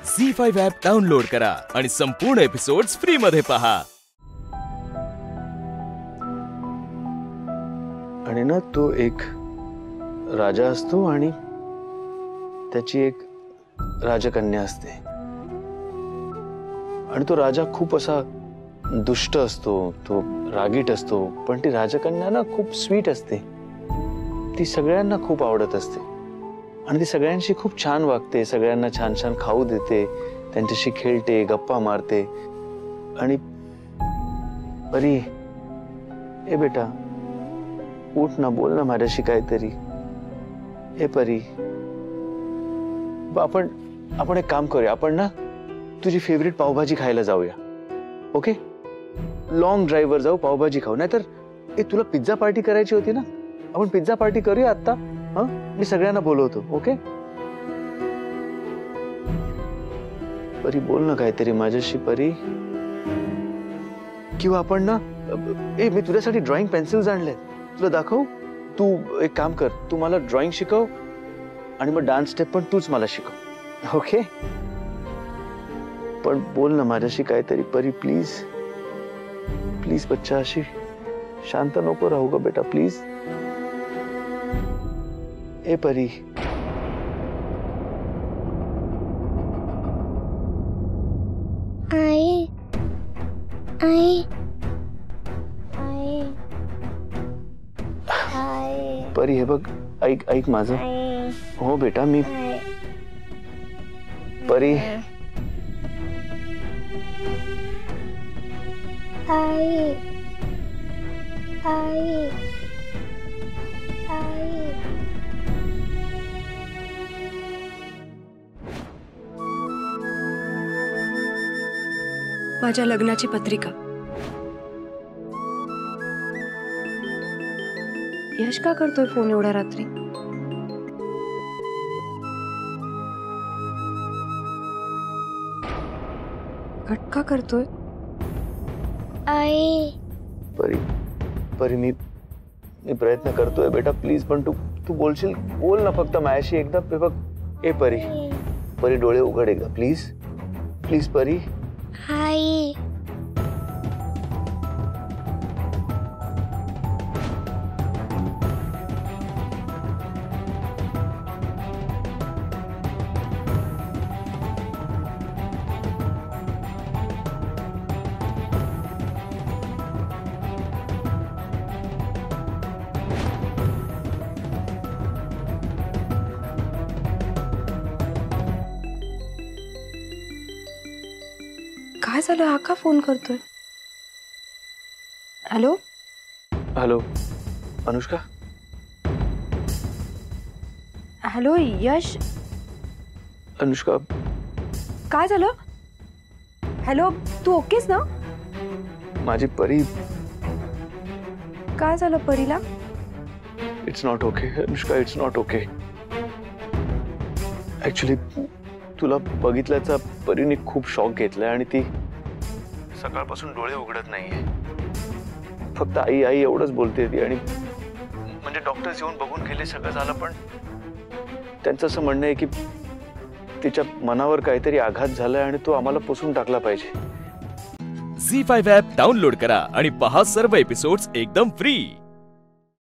झी5 app download करा आणि संपूर्ण एपिसोड्स फ्री मध्ये पहा। आणि ना तो एक राजा असतो आणि त्याची एक राजकन्या असते आणि तो राजा खूप असा दुष्ट असतो, तो रागीट असतो, पण ती राजकन्या ना खूप स्वीट असते। ती सगळ्यांना खूप आवडत असते आणि ती सगळ्यांशी खूप छान वागते, सगळ्यांना छान छान खाऊ देते, त्यांच्याशी खेळते, गप्पा मारते। आणि परी, ए बेटा उठ ना, बोल ना माझ्याशी काहीतरी। ए परी, आपण एक काम करूया, आपण ना तुझी फेवरेट पावभाजी खायला जाऊया, ओके? लॉंग ड्राईव्हवर जाऊ, पावभाजी खाऊ। नाहीतर तुला पिझ्झा पार्टी करायची होती ना, आपण पिझ्झा पार्टी करूया आता। हाँ, मी सगळ्यांना बोलवतो, ओके? परी बोल ना काहीतरी माझ्याशी परी। किंवा आपण ना मी तुझ्यासाठी ड्रॉइंग पेन्सिल्स आणले, तुला दाखव। तू एक काम कर, तू मला ड्रॉइंग शिकव आणि मग डान्स स्टेप पण तूच मला शिकव, ओके? पण बोल ना माझ्याशी काहीतरी परी, प्लीज प्लीज। बच्चा अशी शांत नको राहू ग बेटा, प्लीज। ए परी, आई आई आई आई परी हे बघ, ऐक ऐक माझं। हो बेटा, मी परी। आई आई आई माझ्या लग्नाची पत्रिका। यश का करतोय फोन एवढ्या रात्री? कट का करतोय? आई परी परी, मी प्रयत्न करतोय बेटा, प्लीज। पण तू बोलशील, बोल ना फक्त माझ्याशी एकदा। हे बघ, ए परी परी, डोळे उघड एकदा, प्लीज प्लीज परी। आई काय झालं? हा का फोन करतोय? Hello hello Anushka. हॅलो यश, अनुष्का, काय झालं? हॅलो, तू ओकेस ना? माझी परी। काय झालं परीला? It's not okay Anushka, it's not okay. Actually तुला बघितल्याचा परीने खूप शॉक घेतलाय आणि ती सकाळपासून डोळे उघडत नाहीये। फक्त आई आई एवढंच बोलते ती। आणि म्हणजे डॉक्टर्स येऊन बघून गेले, सगळं झालं, पण त्यांचं असं म्हणणं आहे की तिच्या मनावर काहीतरी आघात झालाय आणि तो आम्हाला पुसून टाकला पाहिजे। झी5 ॲप डाउनलोड करा आणि पहा सर्व एपिसोड्स एकदम फ्री।